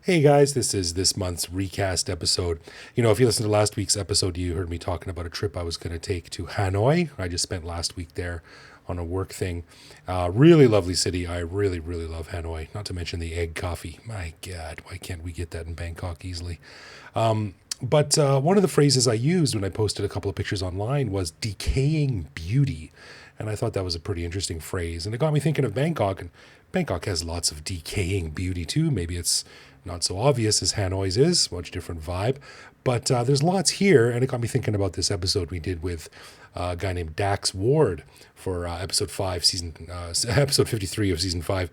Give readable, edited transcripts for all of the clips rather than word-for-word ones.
Hey guys, this is this month's ReCast episode. If you listened to last week's episode, you heard me talking about a trip I was going to take to Hanoi. I just spent last week there on a work thing. Really lovely city. I really, really love Hanoi. Not to mention the egg coffee. My God, why can't we get that in Bangkok easily? But one of the phrases I used when I posted a couple of pictures online was decaying beauty. And I thought that was a pretty interesting phrase. And it got me thinking of Bangkok. And Bangkok has lots of decaying beauty too. Maybe it's not so obvious as Hanoi's is, much different vibe. But there's lots here. And it got me thinking about this episode we did with a guy named Dax Ward for episode 53 of season 5.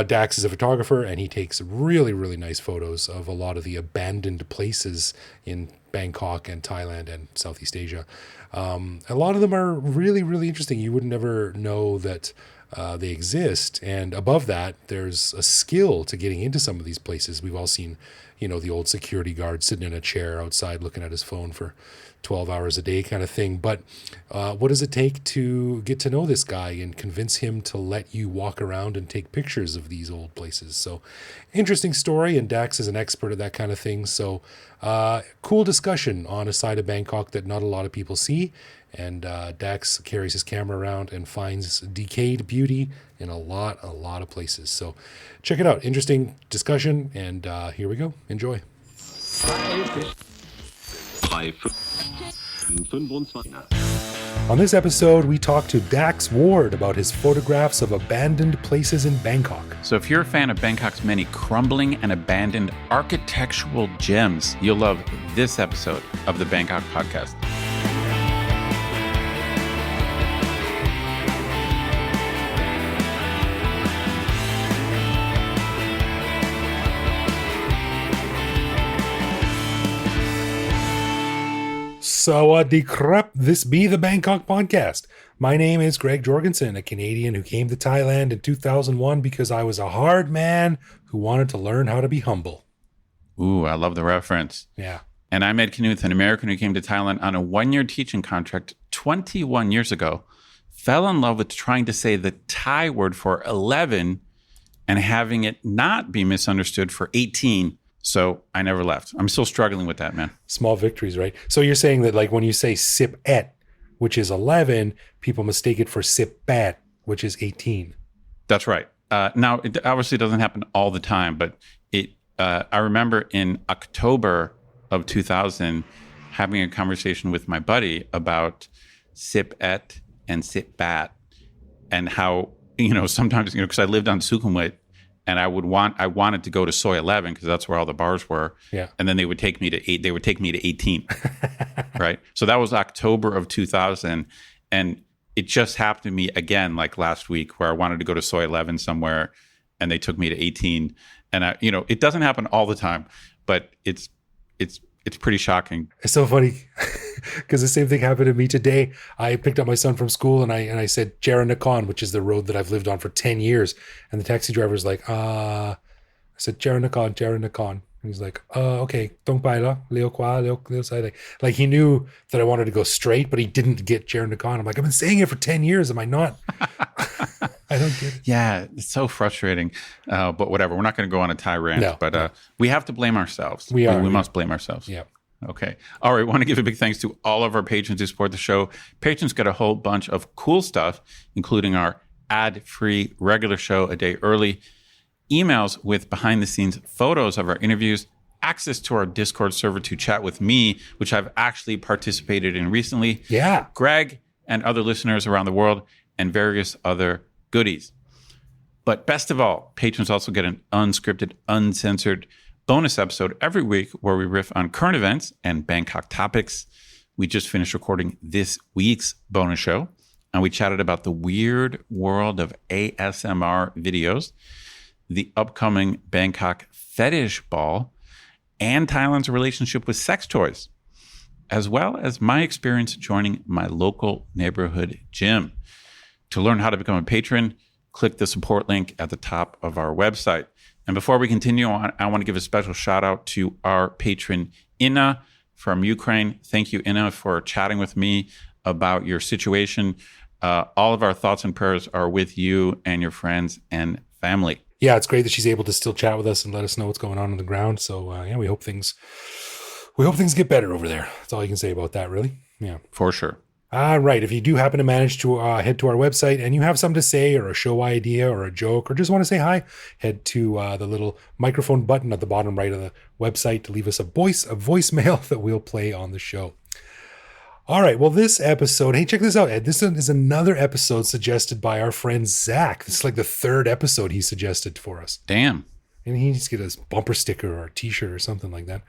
Dax is a photographer, and he takes really, really nice photos of a lot of the abandoned places in Bangkok and Thailand and Southeast Asia. A lot of them are really, really interesting. You would never know that they exist. And above that, there's a skill to getting into some of these places. We've all seen, the old security guard sitting in a chair outside looking at his phone for 12 hours a day kind of thing. But what does it take to get to know this guy and convince him to let you walk around and take pictures of these old places? So interesting story. And Dax is an expert at that kind of thing. So cool discussion on a side of Bangkok that not a lot of people see. And Dax carries his camera around and finds decayed beauty in a lot of places. So check it out. Interesting discussion. And here we go. Enjoy. On this episode, we talk to Dax Ward about his photographs of abandoned places in Bangkok. So if you're a fan of Bangkok's many crumbling and abandoned architectural gems, you'll love this episode of the Bangkok Podcast. Sawadee krap, this be the Bangkok Podcast. My name is Greg Jorgensen, a Canadian who came to Thailand in 2001 because I was a hard man who wanted to learn how to be humble. Ooh, I love the reference. Yeah. And I'm Ed Knuth, an American who came to Thailand on a one-year teaching contract 21 years ago, fell in love with trying to say the Thai word for 11 and having it not be misunderstood for 18. So I never left. I'm still struggling with that, man. Small victories, right? So you're saying that like when you say S8.E58, which is 11, people mistake it for S8.E58, which is 18. That's right. Now, it obviously doesn't happen all the time, but I remember in October of 2000 having a conversation with my buddy about S8.E and S8.E58 and how, sometimes, because I lived on Sukhumvit, and I wanted to go to Soy 11 because that's where all the bars were. Yeah. And then they would take me to 8. They would take me to 18. Right. So that was October of 2000. And it just happened to me again, like last week, where I wanted to go to Soy 11 somewhere and they took me to 18. And it doesn't happen all the time, but it's pretty shocking. It's so funny because the same thing happened to me today. I picked up my son from school and I said Jaranakan, which is the road that I've lived on for 10 years. And the taxi driver's like, I said Jaranakan. And he's like, okay, tong pai la, leo kwa, leo sai. Like he knew that I wanted to go straight, but he didn't get Jaranakan. I'm like, I've been saying it for 10 years. Am I not? I don't get it. Yeah, it's so frustrating. But whatever, we're not going to go on a Thai rant, but we have to blame ourselves. We must blame ourselves. Yeah. Okay. All right. I want to give a big thanks to all of our patrons who support the show. Patrons get a whole bunch of cool stuff, including our ad-free regular show a day early, emails with behind-the-scenes photos of our interviews, access to our Discord server to chat with me, which I've actually participated in recently. Yeah. Greg and other listeners around the world, and various other goodies. But best of all, patrons also get an unscripted, uncensored bonus episode every week where we riff on current events and Bangkok topics. We just finished recording this week's bonus show, and we chatted about the weird world of ASMR videos, the upcoming Bangkok fetish ball, and Thailand's relationship with sex toys, as well as my experience joining my local neighborhood gym. To learn how to become a patron, click the support link at the top of our website. And before we continue on, I want to give a special shout out to our patron, Inna from Ukraine. Thank you, Inna, for chatting with me about your situation. All of our thoughts and prayers are with you and your friends and family. yeah, it's great that she's able to still chat with us and let us know what's going on the ground. So yeah, we hope things get better over there. That's all you can say about that, really. Yeah, For sure. all right. If you do happen to manage to head to our website and you have something to say or a show idea or a joke or just want to say hi, head to the little microphone button at the bottom right of the website to leave us a voicemail that we'll play on the show. All right. Well, this episode, hey, check this out, Ed. This is another episode suggested by our friend Zach. This is like the third episode he suggested for us. Damn. And he needs to get a bumper sticker or a t-shirt or something like that.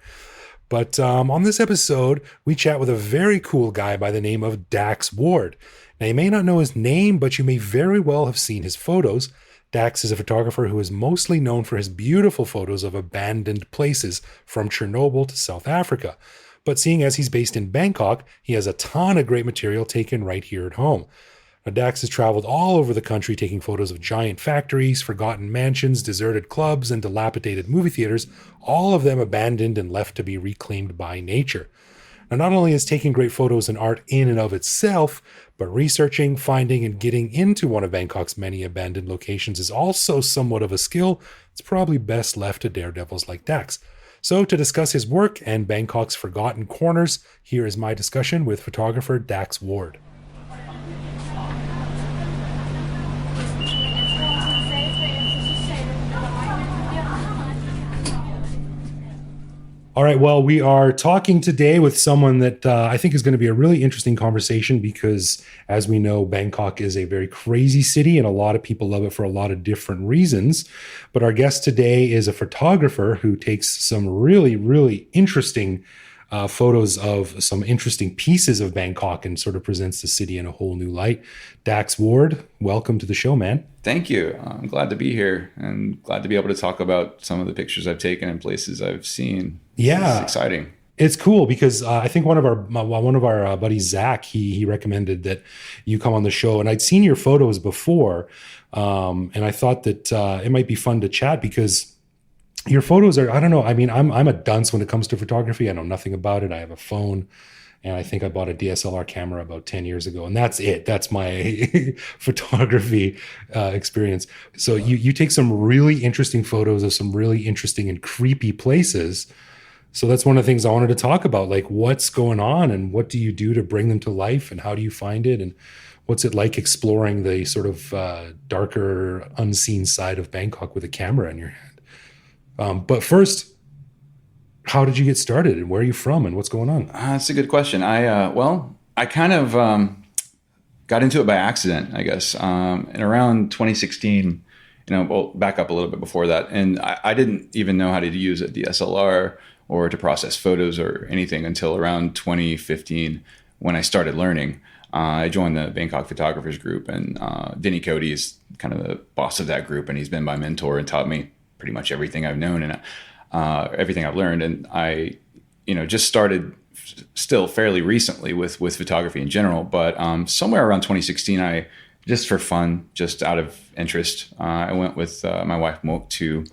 But on this episode, we chat with a very cool guy by the name of Dax Ward. Now, you may not know his name, but you may very well have seen his photos. Dax is a photographer who is mostly known for his beautiful photos of abandoned places from Chernobyl to South Africa. But seeing as he's based in Bangkok, he has a ton of great material taken right here at home. Now, Dax has traveled all over the country taking photos of giant factories, forgotten mansions, deserted clubs, and dilapidated movie theaters, all of them abandoned and left to be reclaimed by nature. Now, not only is taking great photos an art in and of itself, but researching, finding, and getting into one of Bangkok's many abandoned locations is also somewhat of a skill. It's probably best left to daredevils like Dax. So to discuss his work and Bangkok's forgotten corners, here is my discussion with photographer Dax Ward. All right, well, we are talking today with someone that I think is going to be a really interesting conversation because, as we know, Bangkok is a very crazy city and a lot of people love it for a lot of different reasons. But our guest today is a photographer who takes some really, really interesting photos of some interesting pieces of Bangkok and sort of presents the city in a whole new light. Dax Ward, welcome to the show, man. Thank you. I'm glad to be here and glad to be able to talk about some of the pictures I've taken and places I've seen. Yeah, it's exciting. It's cool because I think one of our buddies, Zach, he recommended that you come on the show, and I'd seen your photos before, and I thought that it might be fun to chat because your photos are, I don't know. I mean, I'm a dunce when it comes to photography. I know nothing about it. I have a phone, and I think I bought a DSLR camera about 10 years ago, and that's it. That's my photography experience. So you take some really interesting photos of some really interesting and creepy places. So that's one of the things I wanted to talk about, like what's going on and what do you do to bring them to life and how do you find it and what's it like exploring the sort of darker, unseen side of Bangkok with a camera in your hand. But first, how did you get started and where are you from and what's going on? That's a good question. I kind of got into it by accident, I guess. And around 2016, well, back up a little bit before that. And I didn't even know how to use a DSLR or to process photos or anything until around 2015 when I started learning. I joined the Bangkok Photographers Group, and Vinny Cody is kind of the boss of that group, and he's been my mentor and taught me pretty much everything I've known and everything I've learned. And I, just started still fairly recently with photography in general, but somewhere around 2016, I just for fun, just out of interest, I went with my wife Mok to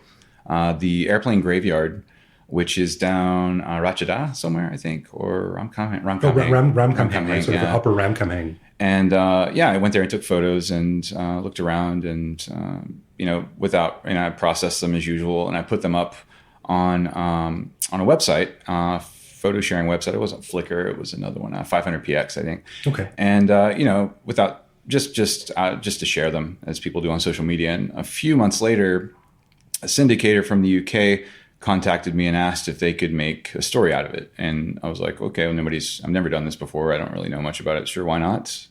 the airplane graveyard, which is down Ratchada somewhere, I think, or Ramkhamhaeng. Ramkhamhaeng, sort of the upper Ramkhamhaeng. And I went there and took photos and looked around and, I processed them as usual, and I put them up on a website, photo sharing website. It wasn't Flickr, it was another one, 500px, I think. Okay. And without just to share them as people do on social media. And a few months later, a syndicator from the UK contacted me and asked if they could make a story out of it. And I was like, okay, well, I've never done this before. I don't really know much about it. Sure, why not?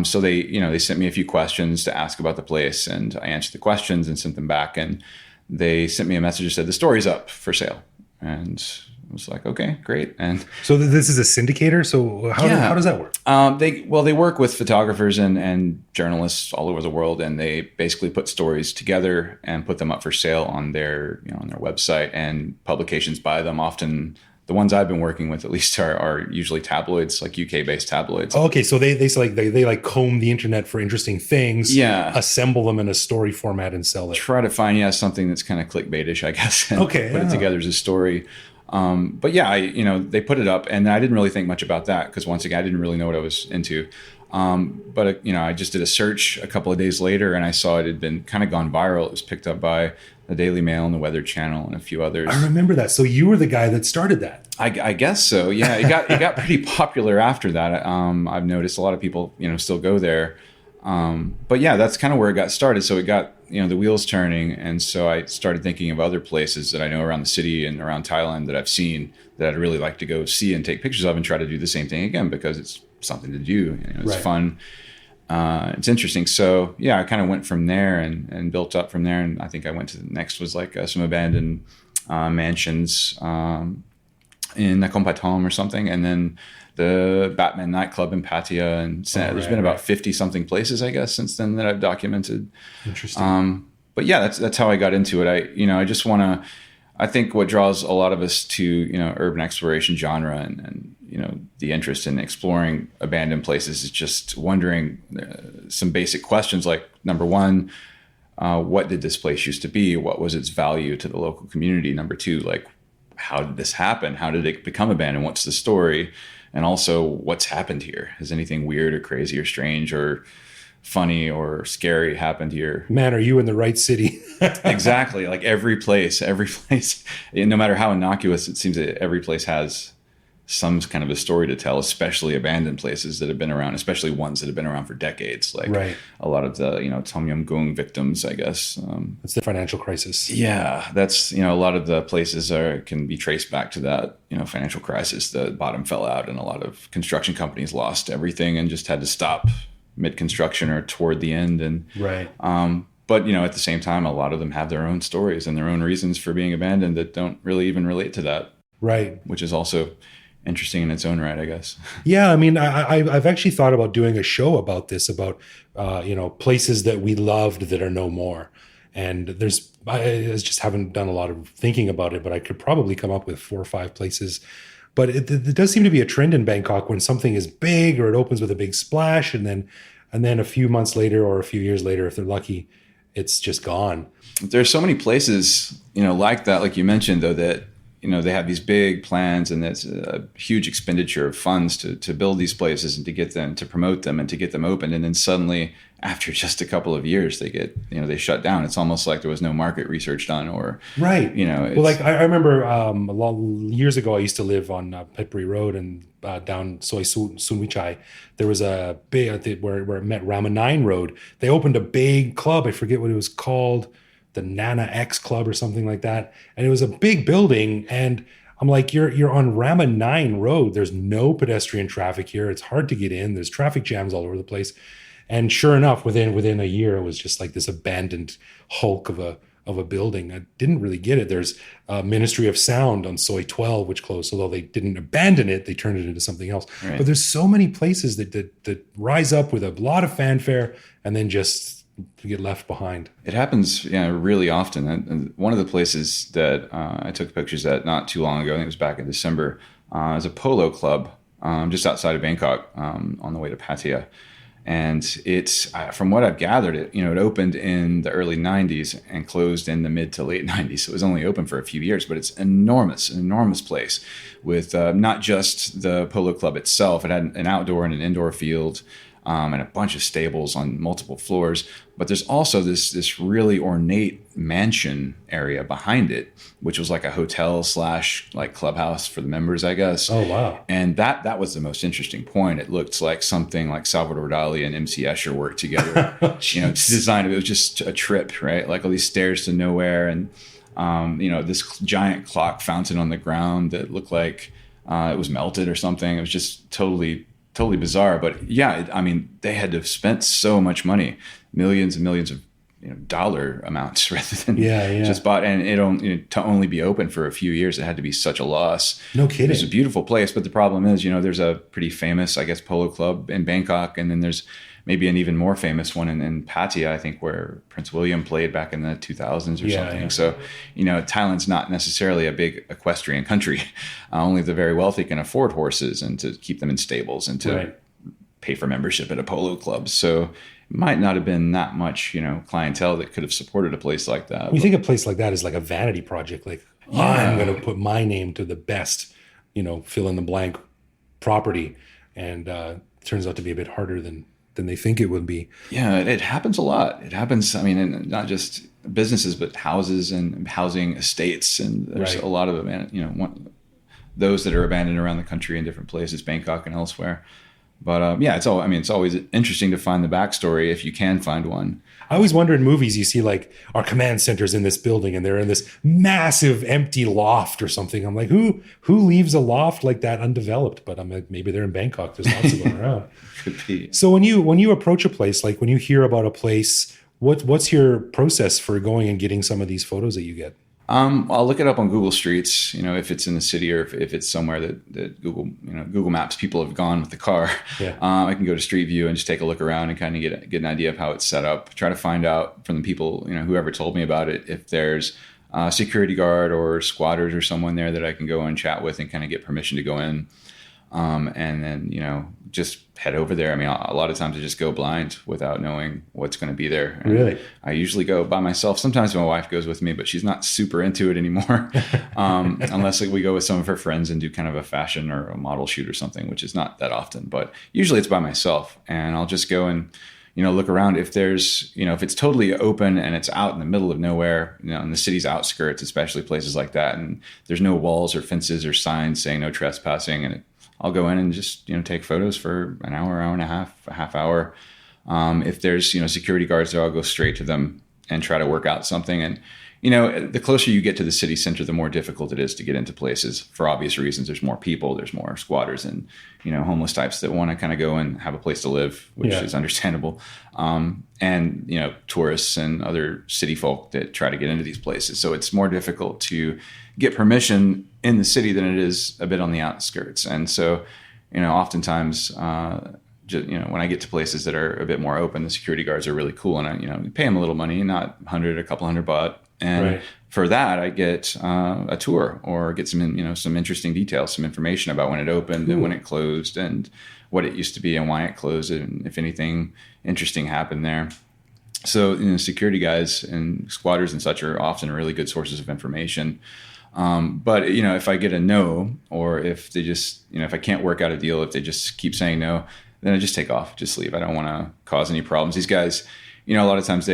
So they sent me a few questions to ask about the place, and I answered the questions and sent them back. And they sent me a message that said, the story's up for sale. And I was like, okay, great. And so this is a syndicator. So how does that work? They work with photographers and journalists all over the world, and they basically put stories together and put them up for sale on their website, and publications buy them. Often the ones I've been working with, at least, are usually tabloids, like UK-based tabloids. Oh, okay, so they comb the internet for interesting things, assemble them in a story format and sell it. Try to find something that's kind of clickbaitish, I guess, and put it together as a story. They put it up, and I didn't really think much about that because, once again, I didn't really know what I was into. But I just did a search a couple of days later, and I saw it had been kind of gone viral. It was picked up by the Daily Mail and the Weather Channel and a few others. I remember that. So you were the guy that started that. I guess so. Yeah, it got pretty popular after that. I've noticed a lot of people, still go there. But yeah, that's kind of where it got started. So it got, the wheels turning. And so I started thinking of other places that I know around the city and around Thailand that I've seen that I'd really like to go see and take pictures of and try to do the same thing again, because it's something to do. It's fun. It's interesting. So yeah, I kind of went from there and built up from there. And I think I went to the next was like some abandoned mansions in Nakhon Pathom or something. And then the Batman nightclub in Pattaya, and there's been about 50 something places, I guess, since then that I've documented. Interesting. But yeah, that's how I got into it. I just want to, I think what draws a lot of us to, urban exploration genre and the interest in exploring abandoned places is just wondering some basic questions like, number one, what did this place used to be? What was its value to the local community? Number two, like, how did this happen? How did it become abandoned? What's the story? And also, what's happened here? Has anything weird or crazy or strange or funny or scary happened here? Man, are you in the right city? Exactly. Like every place, no matter how innocuous it seems, that every place has some kind of a story to tell, especially abandoned places that have been around, especially ones that have been around for decades. Like a lot of the, Tom Yum Goong victims, I guess. It's the financial crisis. Yeah, that's, a lot of the places can be traced back to that, financial crisis. The bottom fell out and a lot of construction companies lost everything and just had to stop mid-construction or toward the end. And but, at the same time, a lot of them have their own stories and their own reasons for being abandoned that don't really even relate to that. Right. Which is also interesting in its own right, I guess. Yeah, I mean, I've actually thought about doing a show about this, about places that we loved that are no more. And I just haven't done a lot of thinking about it, but I could probably come up with 4 or 5 places. But it does seem to be a trend in Bangkok when something is big or it opens with a big splash, and then a few months later or a few years later, if they're lucky, it's just gone. There's so many places, like that, like you mentioned, though, that they have these big plans and it's a huge expenditure of funds to build these places and to get them, to promote them and to get them open. And then suddenly, after just a couple of years, they get, they shut down. It's almost like there was no market research done or, Well, like I remember years ago, I used to live on Petbury Road and down Soi Sunwichai. There was a big, where it met Rama 9 Road. They opened a big club. I forget what it was called. The Nana X Club or something like that. And it was a big building. And I'm like, you're on Rama 9 Road. There's no pedestrian traffic here. It's hard to get in. There's traffic jams all over the place. And sure enough, within a year, it was just like this abandoned hulk of a building. I didn't really get it. There's a Ministry of Sound on Soi 12, which closed. Although they didn't abandon it, they turned it into something else. Right. But there's so many places that rise up with a lot of fanfare and then just get left behind. It happens, really often. And one of the places that I took pictures at not too long ago, I think it was back in December, is a polo club just outside of Bangkok on the way to Pattaya. And it's, from what I've gathered, it opened in the early 90s and closed in the mid to late 90s. So it was only open for a few years, but it's an enormous place with not just the polo club itself. It had an outdoor and an indoor field, and a bunch of stables on multiple floors. But there's also this really ornate mansion area behind it, which was like a hotel / like clubhouse for the members, I guess. Oh, wow. And that was the most interesting point. It looked like something like Salvador Dali and MC Escher worked together, to design it. It was just a trip, right? Like all these stairs to nowhere and, this giant clock fountain on the ground that looked like it was melted or something. It was just totally bizarre. But yeah, I mean, they had to have spent so much money, millions and millions of dollar amounts rather than just bought. And to only be open for a few years, it had to be such a loss. No kidding. It's a beautiful place, but the problem is, there's a pretty famous, I guess, polo club in Bangkok, and then there's maybe an even more famous one in Pattaya, I think, where Prince William played back in the 2000s or something. Yeah. So, Thailand's not necessarily a big equestrian country. Only the very wealthy can afford horses and to keep them in stables and to pay for membership at a polo club. So it might not have been that much, clientele that could have supported a place like that. You think a place like that is like a vanity project, like I'm going to put my name to the best, fill in the blank property. And turns out to be a bit harder than they think it would be. Yeah, it happens a lot. It happens, I mean, in not just businesses, but houses and housing estates. And there's a lot of, those that are abandoned around the country in different places, Bangkok and elsewhere. But it's always interesting to find the backstory if you can find one. I always wonder in movies, you see like our command center's in this building and they're in this massive empty loft or something. I'm like, who leaves a loft like that undeveloped? But I'm like, maybe they're in Bangkok. There's lots of them around. Could be. So when you approach a place, like when you hear about a place, what's your process for going and getting some of these photos that you get? I'll look it up on Google Streets, if it's in the city or if it's somewhere that Google Maps people have gone with the car. Yeah. I can go to Street View and just take a look around and kind of get an idea of how it's set up. Try to find out from the people, whoever told me about it, if there's a security guard or squatters or someone there that I can go and chat with and kind of get permission to go in. And then, just head over there. I mean, a lot of times I just go blind without knowing what's going to be there. And really? I usually go by myself. Sometimes my wife goes with me, but she's not super into it anymore. Unless we go with some of her friends and do kind of a fashion or a model shoot or something, which is not that often, but usually it's by myself, and I'll just go and, look around. If there's, if it's totally open and it's out in the middle of nowhere, in the city's outskirts, especially places like that, and there's no walls or fences or signs saying no trespassing, and I'll go in and just, take photos for an hour and a half hour. If there's, security guards there, I'll go straight to them and try to work out something. And, the closer you get to the city center, the more difficult it is to get into places for obvious reasons. There's more people, there's more squatters and, homeless types that want to kind of go and have a place to live, which is understandable. And, tourists and other city folk that try to get into these places. So it's more difficult to get permission in the city than it is a bit on the outskirts. And so, oftentimes, when I get to places that are a bit more open, the security guards are really cool, and I, pay them a little money, not a couple hundred baht. And for that, I get a tour or get some, some interesting details, some information about when it opened and when it closed and what it used to be and why it closed and if anything interesting happened there. So, security guys and squatters and such are often really good sources of information. But, if I get a no, or if they just, if I can't work out a deal, if they just keep saying no, then I just take off, just leave. I don't want to cause any problems. These guys, a lot of times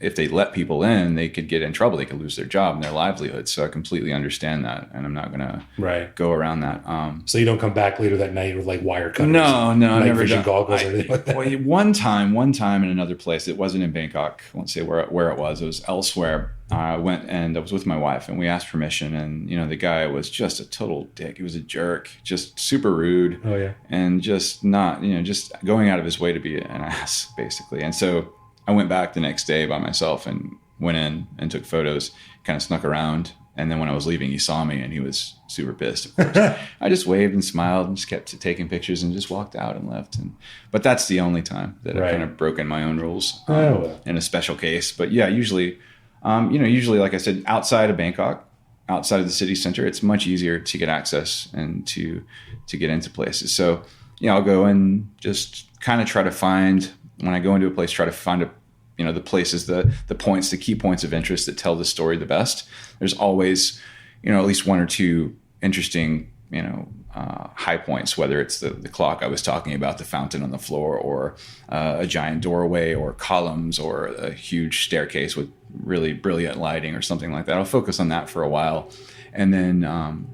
if they let people in, they could get in trouble. They could lose their job and their livelihood. So I completely understand that. And I'm not going to go around that. So you don't come back later that night with like wire cutters? No, night never vision done. goggles or anything like that? Well, one time in another place. It wasn't in Bangkok. I won't say where it was. It was elsewhere. I went and I was with my wife and we asked permission, and the guy was just a total dick. He was a jerk, just super rude. Oh yeah. And just not, just going out of his way to be an ass, basically. And so I went back the next day by myself and went in and took photos, kind of snuck around. And then when I was leaving, he saw me and he was super pissed, of course. I just waved and smiled and just kept taking pictures and just walked out and left. But that's the only time that I've kind of broken my own rules in a special case. But yeah, usually, like I said, outside of Bangkok, outside of the city center, it's much easier to get access and to get into places. So, I'll go and just kind of try to find, when I go into a place, try to find the places, the points, the key points of interest that tell the story the best. There's always, at least one or two interesting, high points, whether it's the clock I was talking about, the fountain on the floor, or a giant doorway, or columns, or a huge staircase with really brilliant lighting or something like that. I'll focus on that for a while and then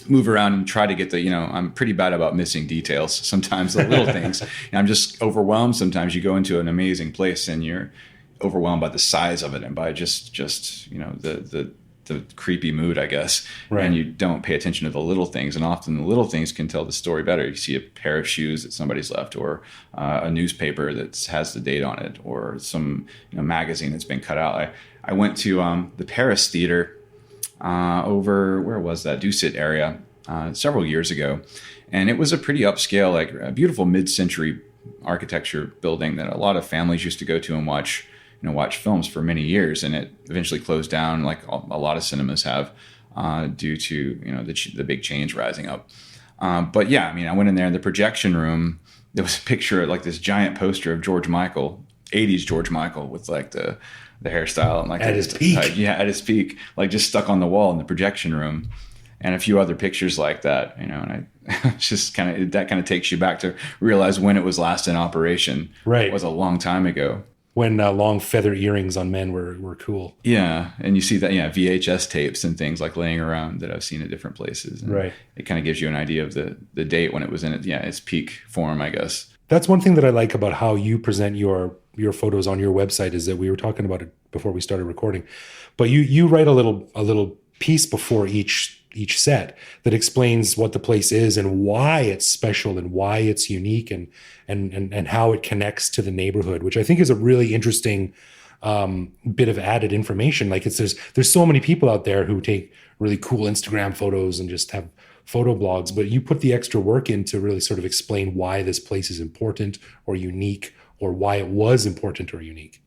move around and try to get I'm pretty bad about missing details. Sometimes the little things, and I'm just overwhelmed. Sometimes you go into an amazing place and you're overwhelmed by the size of it and by just the creepy mood, I guess. Right. And you don't pay attention to the little things. And often the little things can tell the story better. You see a pair of shoes that somebody's left, or a newspaper that has the date on it, or some magazine that's been cut out. I went to the Paris Theater over, where was that? Dusit area several years ago. And it was a pretty upscale, like a beautiful mid-century architecture building that a lot of families used to go to and watch films for many years. And it eventually closed down, like a lot of cinemas have, due to, the big chains rising up. But yeah, I went in there in the projection room. There was a picture, like this giant poster of George Michael, 80s George Michael, with like the hairstyle and like at his peak. At his peak, like just stuck on the wall in the projection room. and a few other pictures like that, you know, and it's just kind of takes you back to realize when it was last in operation. Right. It was a long time ago. When long feather earrings on men were cool. Yeah. And you see that, VHS tapes and things like laying around that I've seen at different places. And right. It kind of gives you an idea of the date when it was in its peak form, I guess. That's one thing that I like about how you present your photos on your website, is that we were talking about it before we started recording, but you write a little piece before each set that explains what the place is and why it's special and why it's unique and how it connects to the neighborhood, which I think is a really interesting bit of added information. Like there's so many people out there who take really cool Instagram photos and just have photo blogs, but you put the extra work in to really sort of explain why this place is important or unique, or why it was important or unique.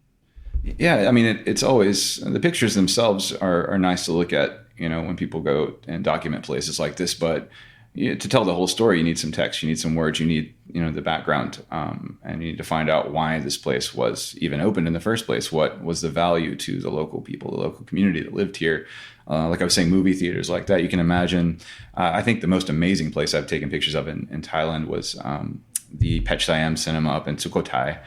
Yeah, I mean, it's always, the pictures themselves are nice to look at, you know, when people go and document places like this. But to tell the whole story, you need some text, you need some words, you need, you know, the background, and you need to find out why this place was even opened in the first place. What was the value to the local people, the local community that lived here? Like I was saying, movie theaters like that. You can imagine, I think the most amazing place I've taken pictures of in Thailand was the Pech Siam Cinema up in Sukhothai.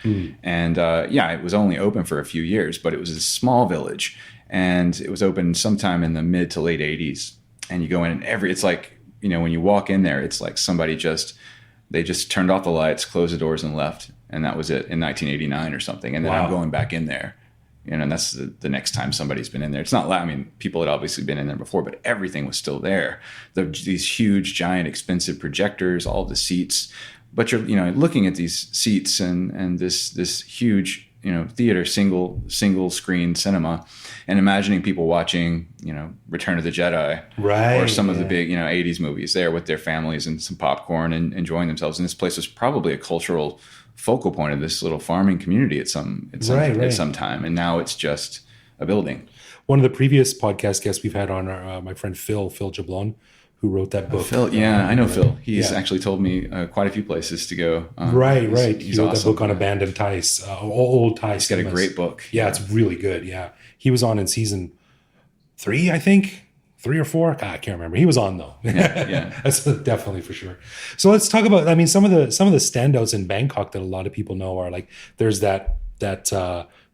And it was only open for a few years, but it was a small village. And it was open sometime in the mid to late 80s. And you go in and it's like, you know, when you walk in there, it's like somebody they just turned off the lights, closed the doors and left. And that was it in 1989 or something. And then I'm going back in there. You know, and that's the next time somebody's been in there. It's not, I mean, people had obviously been in there before, but everything was still there. These huge, giant, expensive projectors, all the seats. But you're, you know, looking at these seats and this huge, you know, theater, single screen cinema, and imagining people watching, you know, Return of the Jedi, right, or some of the big, you know, 80s movies there with their families and some popcorn and enjoying themselves. And this place was probably a cultural focal point of this little farming community at some time, and now it's just a building. One of the previous podcast guests we've had on, my friend Phil Jablon, who wrote that book. Phil, yeah, I know Phil. He's actually told me quite a few places to go. Right. He wrote awesome. that book on abandoned Thais, old Thai. He's got a great book. Yeah, it's really good. Yeah, he was on in season 3, I think. 3 or 4, I can't remember. He was on though. Yeah. That's definitely for sure. So let's talk about, I mean, some of the standouts in Bangkok that a lot of people know are like, there's that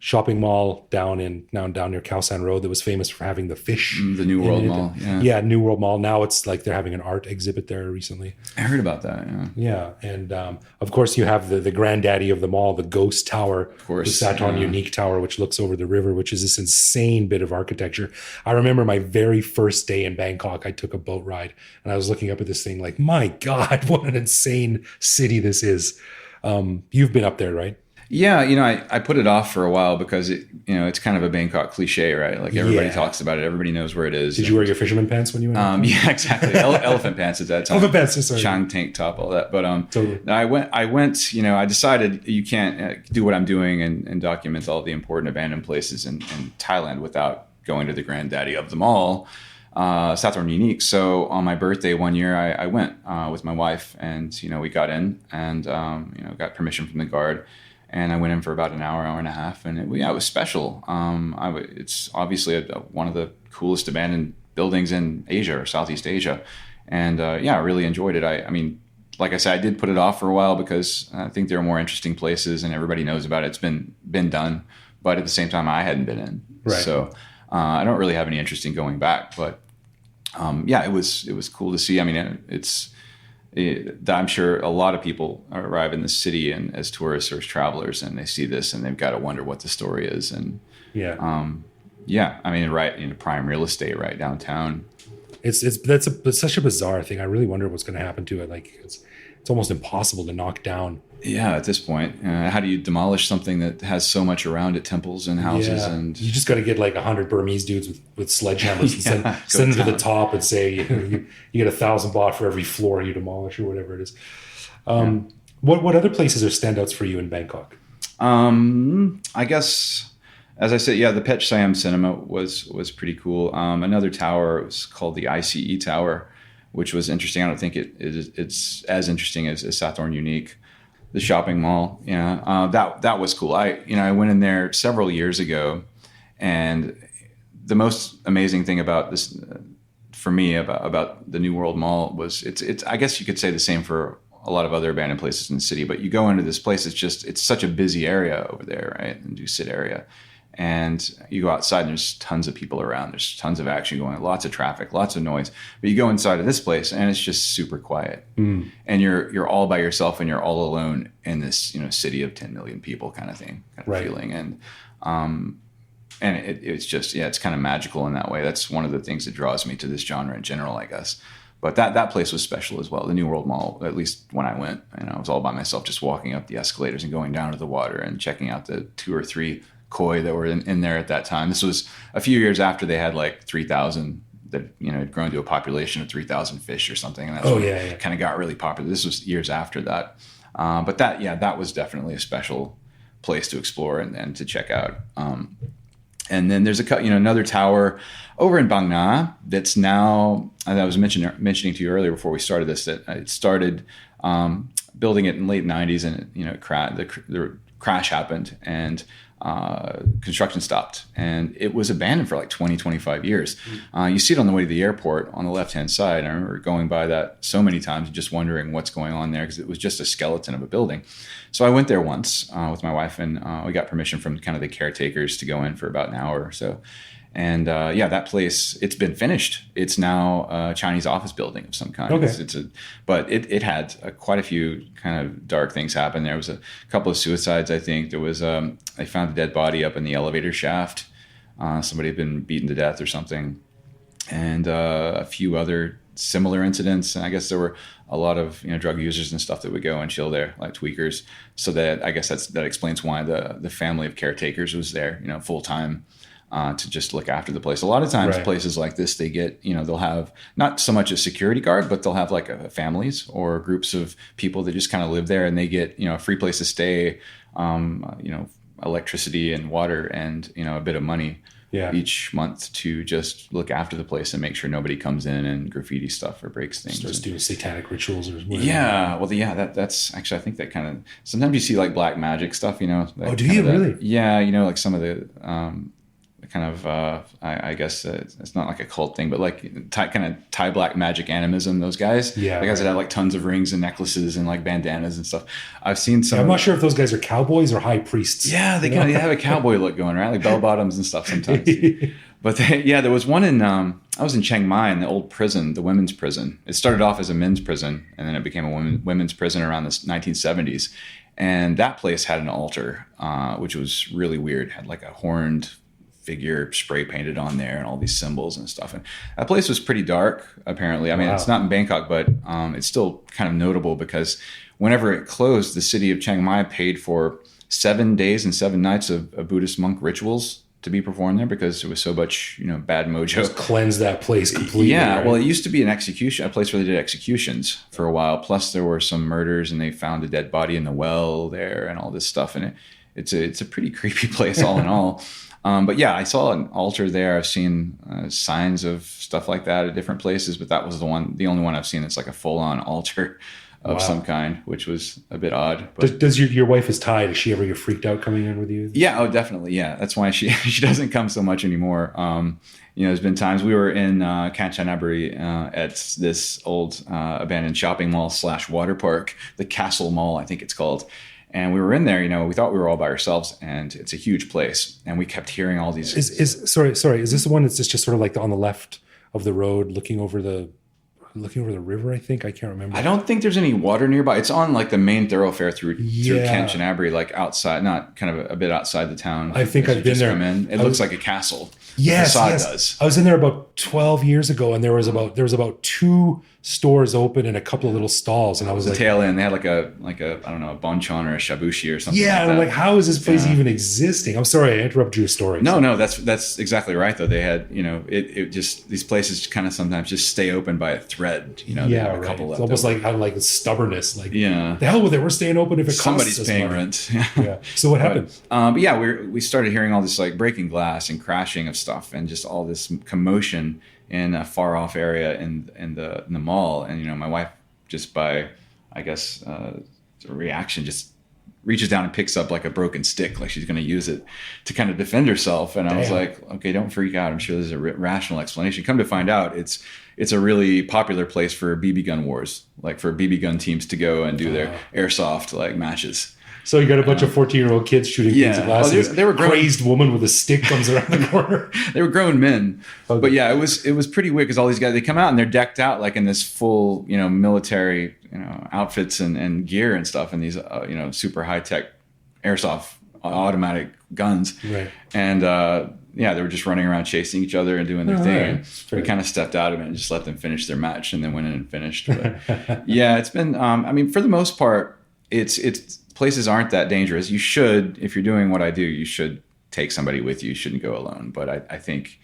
shopping mall down near Khao San Road that was famous for having the fish. The New World Mall. Yeah, New World Mall. Now it's like they're having an art exhibit there recently. I heard about that. Yeah, and of course you have the granddaddy of them all, the Ghost Tower, of course, the Saturn Unique Tower, which looks over the river, which is this insane bit of architecture. I remember my very first day in Bangkok, I took a boat ride, and I was looking up at this thing like, my God, what an insane city this is. You've been up there, right? Yeah, you know, I put it off for a while because it's kind of a Bangkok cliche, right? Like everybody talks about it, everybody knows where it is. Did you wear your fisherman pants when you went? Yeah, exactly. Elephant pants at that time. Elephant pants, sorry. Chang tank top, all that. But totally. I went. You know, I decided you can't do what I'm doing and document all the important abandoned places in Thailand without going to the granddaddy of them all, Saturn Unique. So on my birthday one year, I went with my wife, and you know, we got in and got permission from the guard. And I went in for about an hour and a half, and it was special. It's obviously one of the coolest abandoned buildings in Asia or Southeast Asia, and I really enjoyed it. I mean, like I said, I did put it off for a while because I think there are more interesting places, and everybody knows about it. It's been done, but at the same time, I hadn't been in, right. So I don't really have any interest in going back. But it was cool to see. I mean, I'm sure a lot of people arrive in the city and as tourists or as travelers, and they see this and they've got to wonder what the story is. And I mean, right in prime real estate, right downtown. It's such a bizarre thing. I really wonder what's going to happen to it. Like it's almost impossible to knock down. Yeah, at this point, how do you demolish something that has so much around it, temples and houses? Yeah. And you just got to get like 100 Burmese dudes with sledgehammers and send them to the top and say, you get 1,000 baht for every floor you demolish or whatever it is. What other places are standouts for you in Bangkok? I guess, as I said, the Pech Siam Cinema was pretty cool. Another tower was called the ICE Tower, which was interesting. I don't think it's as interesting as Saturn Unique. The shopping mall, that was cool. I went in there several years ago, and the most amazing thing about this for me about the New World Mall was it's I guess you could say the same for a lot of other abandoned places in the city, but you go into this place, it's such a busy area over there, right? The Dusit area. And you go outside and there's tons of people around. There's tons of action going on, lots of traffic, lots of noise. But you go inside of this place and it's just super quiet. And you're all by yourself and you're all alone in this, city of 10 million people kind of thing, feeling. And it's just, it's kind of magical in that way. That's one of the things that draws me to this genre in general, I guess. But that place was special as well. The New World Mall, at least when I went, I was all by myself, just walking up the escalators and going down to the water and checking out the 2 or 3 koi that were in there at that time. This was a few years after they had like 3,000 that, had grown to a population of 3,000 fish or something. And that's kind of got really popular. This was years after that. But that was definitely a special place to explore and to check out. And then there's another tower over in Bang Na that's now, I was mentioning to you earlier before we started this, that it started building it in late 90s and the crash happened and construction stopped and it was abandoned for like 25 years. You see it on the way to the airport on the left-hand side. I remember going by that so many times and just wondering what's going on there because it was just a skeleton of a building. So I went there once with my wife and we got permission from kind of the caretakers to go in for about an hour or so. And that place, it's been finished. It's now a Chinese office building of some kind. Okay. But it had quite a few kind of dark things happen. There was a couple of suicides, I think. There was, they found a dead body up in the elevator shaft. Somebody had been beaten to death or something. And a few other similar incidents. And I guess there were a lot of drug users and stuff that would go and chill there, like tweakers. So that I guess that explains why the family of caretakers was there, full time. To just look after the place. A lot of times places like this, they get, they'll have not so much a security guard, but they'll have like families or groups of people that just kind of live there and they get, a free place to stay, electricity and water and, a bit of money each month to just look after the place and make sure nobody comes in and graffiti stuff or breaks things. Starts doing satanic rituals or whatever. Yeah. Well, that's actually, I think that kind of, sometimes you see like black magic stuff, Oh, do you really? Yeah. Like some of the, kind of I guess it's not like a cult thing, but like kind of Thai black magic animism, those guys. Yeah, the guys that have like tons of rings and necklaces and like bandanas and stuff. I've seen some. I'm not sure if those guys are cowboys or high priests. Yeah, they kind of have a cowboy look going, right? Like bell bottoms and stuff sometimes. But there was one in I was in Chiang Mai in the old prison, the women's prison. It started off as a men's prison and then it became a women's prison around the 1970s. And that place had an altar, which was really weird. It had like a horned figure spray painted on there and all these symbols and stuff. And that place was pretty dark, apparently. I mean, It's not in Bangkok, but it's still kind of notable because whenever it closed, the city of Chiang Mai paid for 7 days and 7 nights of Buddhist monk rituals to be performed there because there was so much, bad mojo. Just cleanse that place completely. Yeah. Right? Well, it used to be a place where they did executions for a while. Plus there were some murders and they found a dead body in the well there and all this stuff. And it's a pretty creepy place all in all. But I saw an altar there. I've seen signs of stuff like that at different places, but that was the only one I've seen that's like a full-on altar of some kind, which was a bit odd. But does your wife is Thai? Does she ever get freaked out coming in with you? Yeah, definitely. Yeah, that's why she doesn't come so much anymore. There's been times we were in Kanchanaburi at this old abandoned shopping mall / water park, the Castle Mall, I think it's called. And we were in there, we thought we were all by ourselves, and it's a huge place. And we kept hearing all these. Sorry. Is this the one that's just sort of like on the left of the road, looking over the river? I think I can't remember. I don't think there's any water nearby. It's on like the main thoroughfare through Kanchanaburi, like outside, not kind of a bit outside the town. I think I've been there. It looks like a castle. Yes, the facade does. I was in there about 12 years ago, and there was about 2 stores open and a couple of little stalls, and I was the like, tail end. They had like a I don't know, a bonchon or a shabushi or something. Yeah, like and I'm like, how is this place even existing? I'm sorry, I interrupted your story. No, that's exactly right. Though they had, it just these places kind of sometimes just stay open by a thread. They have a couple left. It's almost like out of like stubbornness. Like, the hell with it. We're staying open if it somebody's costs us paying money. rent. Yeah. So what happened? We started hearing all this like breaking glass and crashing of stuff and just all this commotion in a far off area in the mall. And my wife, just by I guess reaction, just reaches down and picks up like a broken stick, like she's going to use it to kind of defend herself. And I was like, okay, don't freak out. I'm sure there's a rational explanation. Come to find out, it's a really popular place for BB gun wars, like for BB gun teams to go and do their airsoft like matches. So you got a bunch of 14-year-old kids shooting pizza glasses. They were crazed woman with a stick comes around the corner. They were grown men. Okay. But yeah, it was pretty weird because all these guys, they come out and they're decked out like in this full, military, outfits and gear and stuff, and these, super high tech airsoft automatic guns. Right. And they were just running around chasing each other and doing their thing. Right. We kind of stepped out of it and just let them finish their match, and then went in and finished. But yeah, it's been, for the most part, it's places aren't that dangerous. You should, if you're doing what I do, you should take somebody with you. You shouldn't go alone. But I think,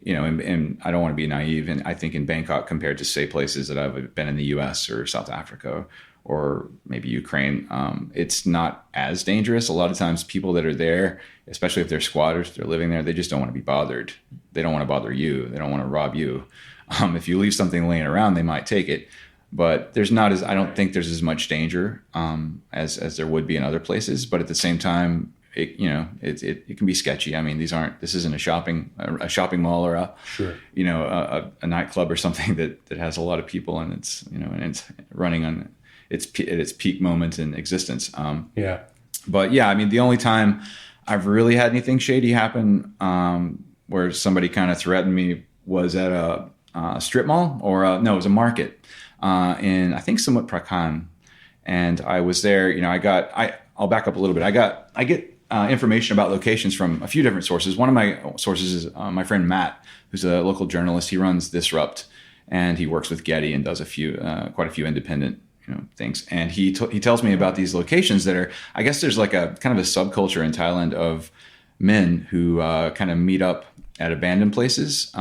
and I don't want to be naive, and I think in Bangkok compared to, say, places that I've been in the US or South Africa or maybe Ukraine, it's not as dangerous. A lot of times people that are there, especially if they're squatters, they're living there, they just don't want to be bothered. They don't want to bother you. They don't want to rob you. If you leave something laying around, they might take it. But I don't think there's as much danger as there would be in other places. But at the same time, it can be sketchy. I mean, this isn't a shopping mall or a nightclub or something that has a lot of people, and it's running on its peak moment in existence. But yeah, the only time I've really had anything shady happen where somebody kind of threatened me was at a strip mall it was a market. In I think somewhat Prakan, and I was there. I'll back up a little bit. I get information about locations from a few different sources. One of my sources is my friend Matt, who's a local journalist. He runs Disrupt, and he works with Getty and does quite a few independent things. And he tells me about these locations that are, I guess there's like a kind of a subculture in Thailand of men who kind of meet up at abandoned places.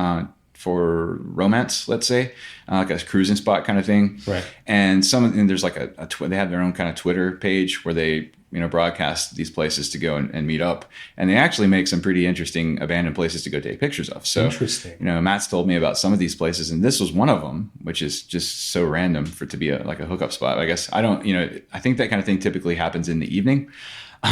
For romance, let's say, like a cruising spot kind of thing. Right. And there's like they have their own kind of Twitter page where they, broadcast these places to go and meet up. And they actually make some pretty interesting abandoned places to go take pictures of. So, interesting. Matt's told me about some of these places, and this was one of them, which is just so random for it to be like a hookup spot. I guess I think that kind of thing typically happens in the evening.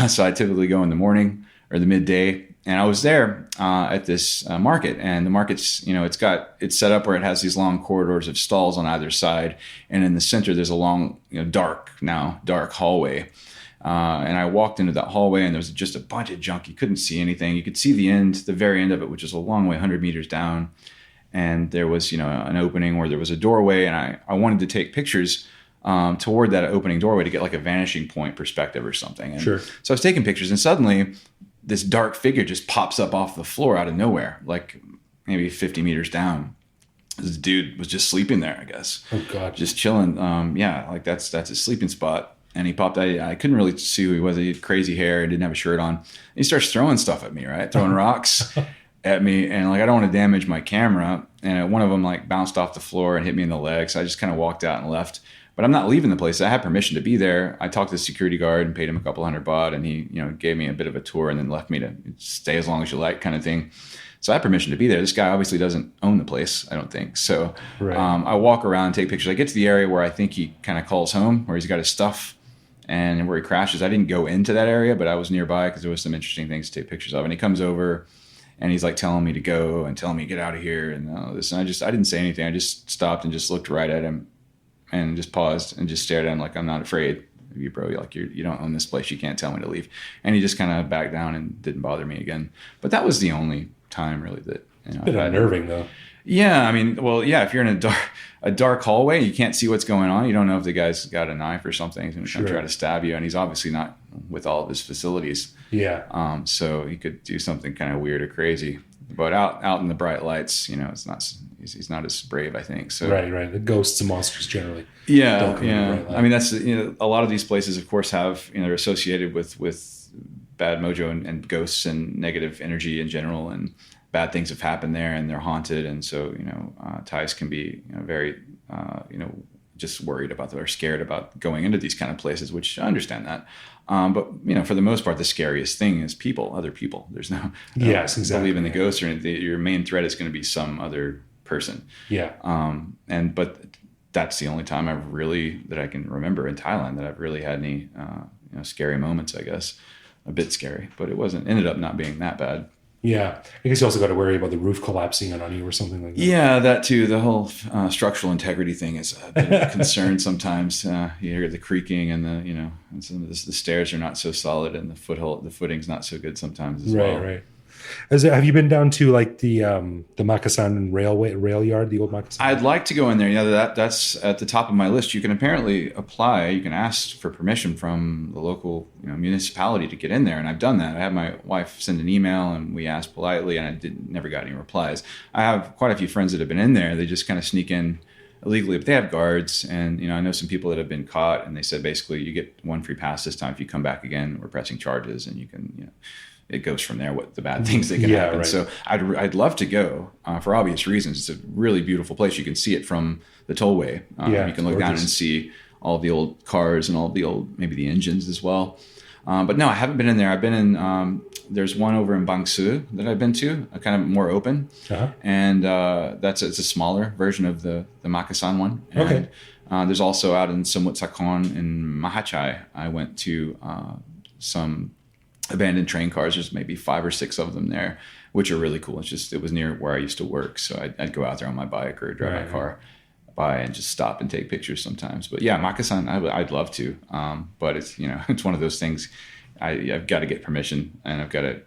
So I typically go in the morning or the midday. And I was there at this market, and the market's, it's set up where it has these long corridors of stalls on either side. And in the center, there's a long, dark hallway. And I walked into that hallway, and there was just a bunch of junk. You couldn't see anything. You could see the very end of it, which is a long way, 100 meters down. And there was, an opening where there was a doorway, and I wanted to take pictures toward that opening doorway to get like a vanishing point perspective or something. And sure. So I was taking pictures, and suddenly this dark figure just pops up off the floor out of nowhere, like maybe 50 meters down. This dude was just sleeping there, I guess. Oh God. Just chilling. Like that's his sleeping spot. And he popped out. I couldn't really see who he was. He had crazy hair and didn't have a shirt on. And he starts throwing stuff at me, right? Throwing rocks at me. And like, I don't want to damage my camera. And one of them like bounced off the floor and hit me in the leg. So I just kind of walked out and left. But I'm not leaving the place. I had permission to be there. I talked to the security guard and paid him a couple $100 baht, and he, gave me a bit of a tour and then left me to stay as long as you like, kind of thing. So I had permission to be there. This guy obviously doesn't own the place, I don't think. So right. I walk around, take pictures. I get to the area where I think he kind of calls home, where he's got his stuff and where he crashes. I didn't go into that area, but I was nearby because there was some interesting things to take pictures of. And he comes over and he's like telling me to go and telling me to get out of here and all this. And I didn't say anything. I just stopped and just looked right at him and just paused and just stared at him like, I'm not afraid of you, bro. Like you don't own this place. You can't tell me to leave. And he just kind of backed down and didn't bother me again. But that was the only time really that, it's a bit unnerving though. Yeah. If you're in a dark hallway, you can't see what's going on. You don't know if the guy's got a knife or something. He's going to try to stab you. And he's obviously not with all of his facilities. Yeah. So he could do something kind of weird or crazy. But out in the bright lights, it's not. He's not as brave, I think. So right. The ghosts and monsters generally. Yeah. That's a lot of these places, of course, have they're associated with bad mojo and ghosts and negative energy in general, and bad things have happened there, and they're haunted, and so Thais can be very just worried about or scared about going into these kind of places, which I understand that. But for the most part, the scariest thing is other people. There's no yes, exactly. Believe in the ghosts or anything. Your main threat is going to be some other person. Yeah. But that's the only time that I can remember in Thailand that I've really had any scary moments, I guess. A bit scary, but it ended up not being that bad. Yeah. I guess you also got to worry about the roof collapsing in on you or something like that. Yeah, that too. The whole structural integrity thing is a bit of a concern sometimes. You hear the creaking and and some of the stairs are not so solid, and the footing's not so good sometimes as well. Right. Have you been down to like the Makasan rail yard, the old Makasan? I'd like to go in there. That's at the top of my list. You can apparently apply. You can ask for permission from the local municipality to get in there, and I've done that. I had my wife send an email, and we asked politely, and I never got any replies. I have quite a few friends that have been in there. They just kind of sneak in illegally, but they have guards, and I know some people that have been caught, and they said basically you get one free pass this time. If you come back again, we're pressing charges, and you can it goes from there, what the bad things that can happen. Right. So I'd love to go for obvious reasons. It's a really beautiful place. You can see it from the tollway. You can look down and see all the old cars and all the old, maybe the engines as well. But no, I haven't been in there. I've been in, there's one over in Bangsu that I've been to, kind of more open. Uh-huh. And it's a smaller version of the Makasan one. And, okay. There's also out in Samut Sakon in Mahachai. I went to some abandoned train cars. There's maybe 5 or 6 of them there, which are really cool. It was near where I used to work. So I'd go out there on my bike or drive my car by and just stop and take pictures sometimes. But yeah, Makasan, I'd love to. But it's, it's one of those things I've got to get permission, and I've got to,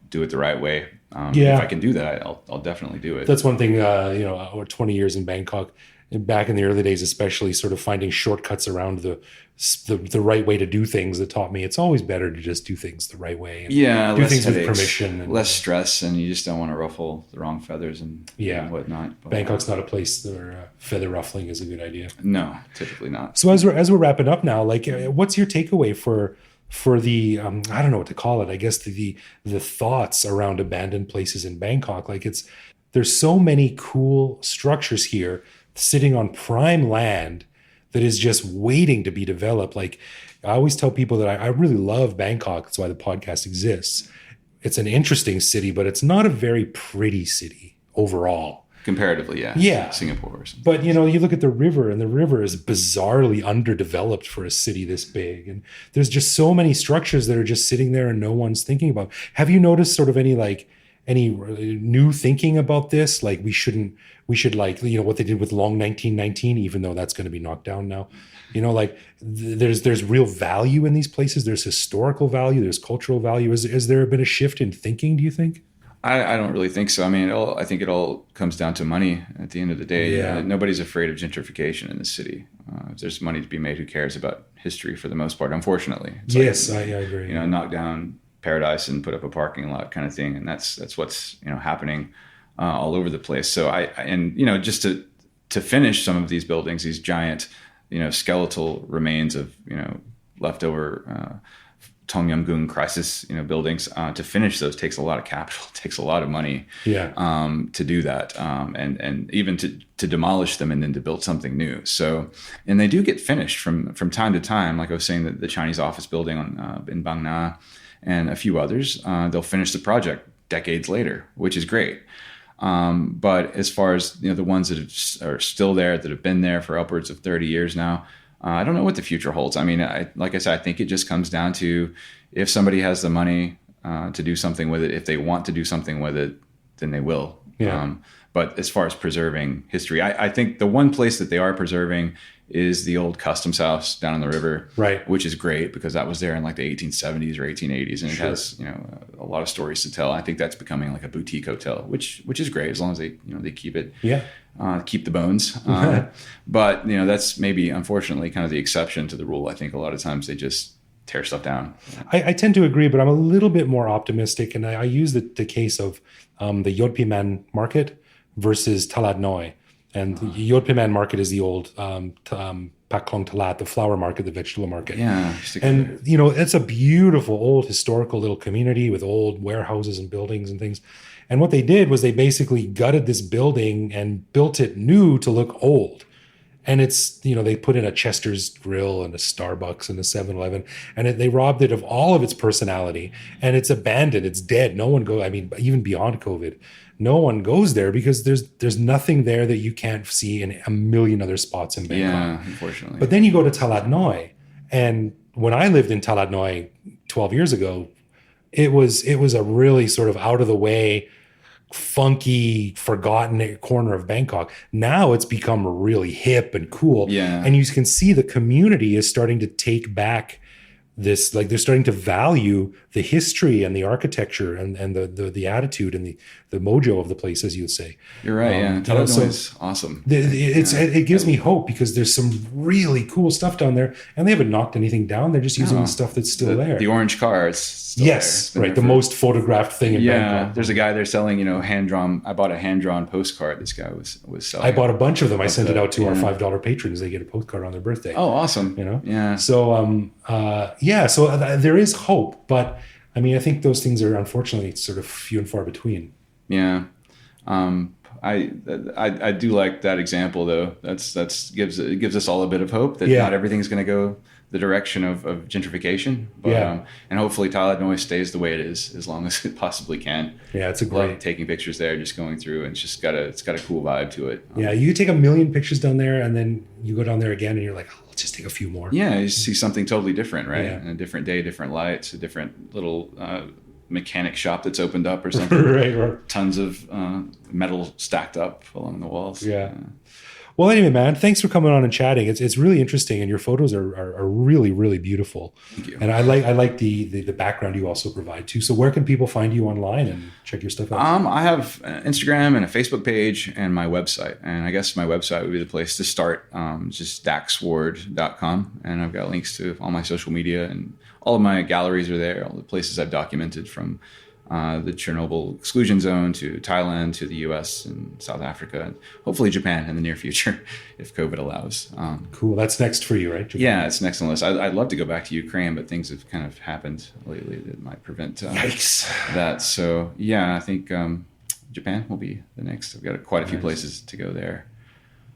do it the right way. If I can do that, I'll definitely do it. That's one thing, over 20 years in Bangkok, back in the early days, especially sort of finding shortcuts around the right way to do things that taught me it's always better to just do things the right way. And do things with permission. And less stress, and you just don't want to ruffle the wrong feathers and whatnot. But Bangkok's not a place where feather ruffling is a good idea. No, typically not. So as we're wrapping up now, like, what's your takeaway for the I don't know what to call it. I guess the thoughts around abandoned places in Bangkok? Like, there's so many cool structures here sitting on prime land that is just waiting to be developed. Like, I always tell people that I really love Bangkok. That's why the podcast exists. It's an interesting city, but it's not a very pretty city overall. Comparatively, yeah. Yeah. Singapore. But, you look at the river, and the river is bizarrely underdeveloped for a city this big. And there's just so many structures that are just sitting there and no one's thinking about. Have you noticed sort of any new thinking about this? Like, we should what they did with Long 1919, even though that's going to be knocked down now. There's real value in these places. There's historical value. There's cultural value. Has there been a shift in thinking, do you think? I don't really think so. I mean, I think it all comes down to money at the end of the day. Yeah. Nobody's afraid of gentrification in this city. If there's money to be made, who cares about history for the most part, unfortunately. Yes, I agree. Knock down paradise and put up a parking lot kind of thing. And that's what's, happening all over the place. So just to finish some of these buildings, these giant, skeletal remains of, leftover Tom Yum Goong crisis, buildings, to finish those takes a lot of capital, takes a lot of money, to do that, and even to demolish them and then to build something new. So, and they do get finished from time to time. Like I was saying, the Chinese office building in Bang Na and a few others, they'll finish the project decades later, which is great. But as far as the ones that are still there, that have been there for upwards of 30 years now, I don't know what the future holds. I mean, like I said, I think it just comes down to if somebody has the money to do something with it, if they want to do something with it, then they will. Yeah. But as far as preserving history, I think the one place that they are preserving is the old customs house down on the river, right? Which is great because that was there in like the 1870s or 1880s, and it has a lot of stories to tell. I think that's becoming like a boutique hotel, which is great as long as they they keep it, keep the bones. But that's maybe unfortunately kind of the exception to the rule. I think a lot of times they just tear stuff down. I tend to agree, but I'm a little bit more optimistic, and I use the case of the Yodpiman market versus Talat Noi. And the Yodpiman market is the old Pak Klong Talat, the flower market, the vegetable market. Yeah. And, it's a beautiful old historical little community with old warehouses and buildings and things. And what they did was they basically gutted this building and built it new to look old. And it's, they put in a Chester's Grill and a Starbucks and a 7-Eleven, and they robbed it of all of its personality. And it's abandoned. It's dead. No one goes, even beyond COVID, no one goes there because there's nothing there that you can't see in a million other spots in Bangkok. Yeah, unfortunately. But then you go to Talat Noi, and when I lived in Talat Noi 12 years ago, it was a really sort of out of the way, funky, forgotten corner of Bangkok. Now it's become really hip and cool. Yeah. And you can see the community is starting to take back this, like they're starting to value the history and the architecture and the attitude and the mojo of the place, as you would say. You're right. Yeah. Talat Noi is awesome. It gives me hope because there's some really cool stuff down there, and they haven't knocked anything down. They're just using the stuff that's still there. The orange car, it's still yes, there. Right. The most photographed thing in Bangkok. There's a guy there selling, hand-drawn. I bought a hand-drawn postcard. This guy was selling. I bought a bunch of them. I sent it out to our $5 patrons. They get a postcard on their birthday. Oh, awesome. Yeah. So, so there is hope, but I mean, I think those things are unfortunately sort of few and far between. Yeah. I do like that example though. It gives us all a bit of hope that not everything's going to go the direction of gentrification. But, and hopefully Talat Noi stays the way it is as long as it possibly can. Yeah, it's a great. Love taking pictures there, just going through, and it's got a cool vibe to it. You take 1,000,000 pictures down there, and then you go down there again, and you're like, oh, let's just take a few more. Yeah, you see something totally different, right? And a different day, different lights, a different little mechanic shop that's opened up or something. Right. Tons of metal stacked up along the walls. Yeah. Well, anyway, man, thanks for coming on and chatting. It's really interesting, and your photos are really, really beautiful. Thank you. And I like the background you also provide too. So where can people find you online and check your stuff out? I have an Instagram and a Facebook page and my website. And I guess my website would be the place to start. Just daxward.com. And I've got links to all my social media, and all of my galleries are there, all the places I've documented, from the Chernobyl exclusion zone to Thailand to the US and South Africa, and hopefully Japan in the near future if COVID allows. Cool. That's next for you, right? Japan? Yeah, it's next on the list. I'd love to go back to Ukraine, but things have kind of happened lately that might prevent that. So yeah, I think Japan will be the next. I've got quite a few places to go there.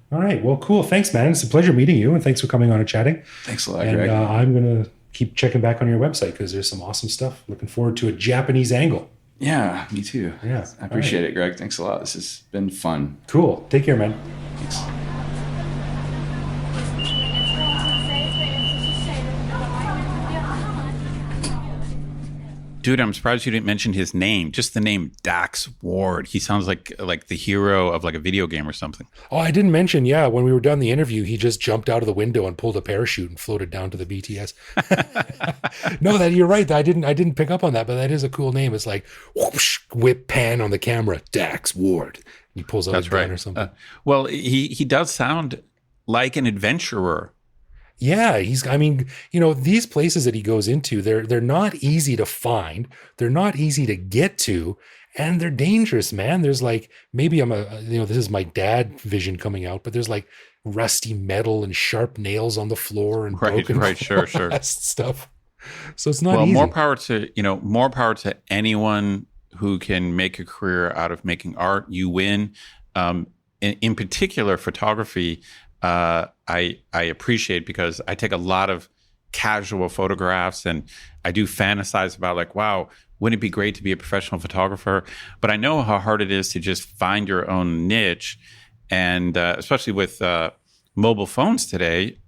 All right. Well, cool. Thanks, man. It's a pleasure meeting you, and thanks for coming on and chatting. Thanks a lot, and, Greg. I'm going to keep checking back on your website because there's some awesome stuff. Looking forward to a Japanese angle. Yeah, me too. Yeah, I appreciate it, Greg. Thanks a lot. This has been fun. Cool. Take care, man. Thanks. Dude, I'm surprised you didn't mention his name. Just the name Dax Ward. He sounds like the hero of like a video game or something. Oh, I didn't mention, when we were done the interview, he just jumped out of the window and pulled a parachute and floated down to the BTS. No, that you're right. I didn't pick up on that, but that is a cool name. It's like whoosh, whip pan on the camera, Dax Ward. He pulls out his gun or something. Well, he does sound like an adventurer. Yeah, these places that he goes into, they're not easy to find. They're not easy to get to, and they're dangerous, man. There's like, maybe this is my dad vision coming out, but there's like rusty metal and sharp nails on the floor and broken sure stuff. So it's not easy. Well, more power to anyone who can make a career out of making art. You win. In particular, photography. I appreciate, because I take a lot of casual photographs, and I do fantasize about like, wow, wouldn't it be great to be a professional photographer? But I know how hard it is to just find your own niche, and especially with mobile phones today,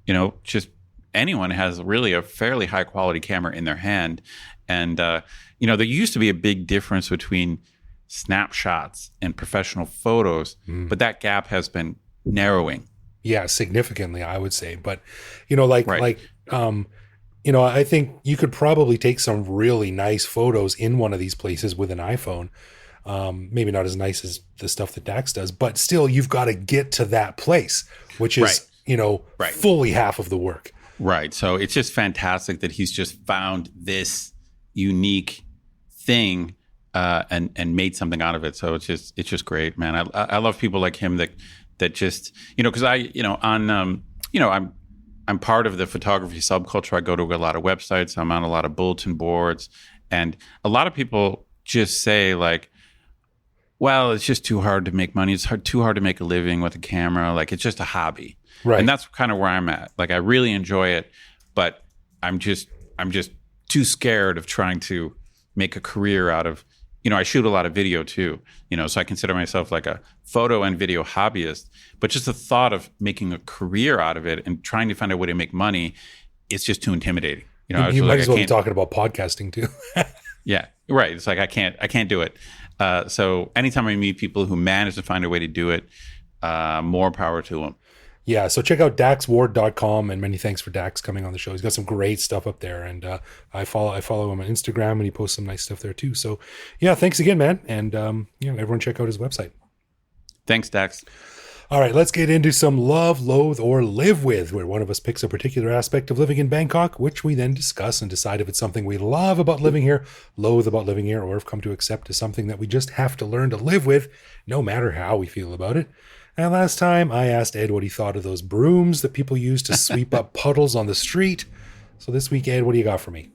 just anyone has really a fairly high quality camera in their hand, and there used to be a big difference between snapshots and professional photos, but that gap has been narrowing. Yeah, significantly, I would say. But, I think you could probably take some really nice photos in one of these places with an iPhone. Maybe not as nice as the stuff that Dax does, but still, you've got to get to that place, which is, fully half of the work. Right. So it's just fantastic that he's just found this unique thing and made something out of it. So it's just great, man. I love people like him that just, because I'm part of the photography subculture. I go to a lot of websites. I'm on a lot of bulletin boards, and a lot of people just say like, well, it's just too hard to make money. It's too hard to make a living with a camera. Like, it's just a hobby. Right. And that's kind of where I'm at. Like, I really enjoy it, but I'm just too scared of trying to make a career out of, I shoot a lot of video too, so I consider myself like a photo and video hobbyist, but just the thought of making a career out of it and trying to find a way to make money, it's just too intimidating. I was You just might like, as well be talking about podcasting too. yeah, right. It's like I can't do it. So anytime I meet people who manage to find a way to do it, more power to them. Yeah, so check out daxward.com, and many thanks for Dax coming on the show. He's got some great stuff up there, and I follow him on Instagram, and he posts some nice stuff there too. So yeah, thanks again, man, and everyone check out his website. Thanks, Dax. All right, let's get into some love, loathe, or live with, where one of us picks a particular aspect of living in Bangkok, which we then discuss and decide if it's something we love about living here, loathe about living here, or have come to accept as something that we just have to learn to live with, no matter how we feel about it. And last time I asked Ed what he thought of those brooms that people use to sweep up puddles on the street. So this week, Ed, what do you got for me?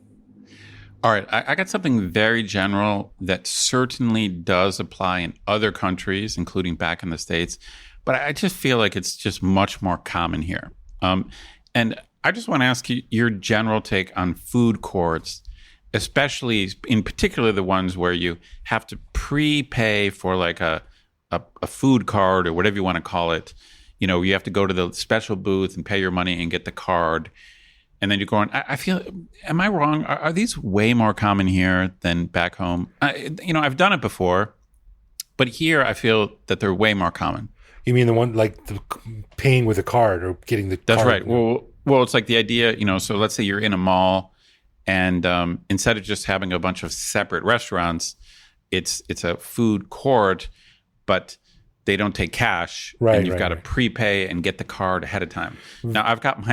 All right, I got something very general that certainly does apply in other countries, including back in the States, but I just feel like it's just much more common here. And I just want to ask you your general take on food courts, especially in particular the ones where you have to prepay for like a food card or whatever you want to call it. You have to go to the special booth and pay your money and get the card. And then you're going, I feel, am I wrong? Are these way more common here than back home? I've done it before, but here I feel that they're way more common. You mean the one like the paying with a card or getting the That's card? Right. Well, it's like the idea, so let's say you're in a mall and instead of just having a bunch of separate restaurants, it's a food court, but they don't take cash, and you've got to prepay and get the card ahead of time. Now, I've got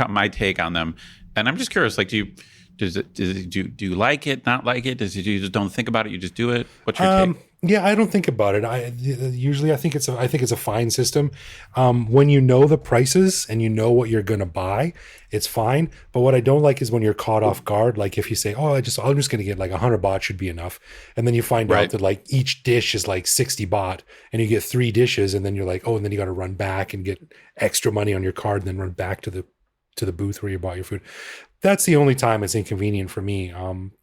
my take on them, and I'm just curious. Like, do you like it? Not like it? You just don't think about it? You just do it? What's your take? Yeah, I don't think about it. Usually I think it's a fine system. When you know the prices and you know what you're going to buy, it's fine. But what I don't like is when you're caught off guard. Like if you say, "Oh, I'm just going to get like 100 baht should be enough," and then you find out that like each dish is like 60 baht, and you get 3 dishes, and then you're like, "Oh," and then you got to run back and get extra money on your card, and then run back to the booth where you bought your food. That's the only time it's inconvenient for me.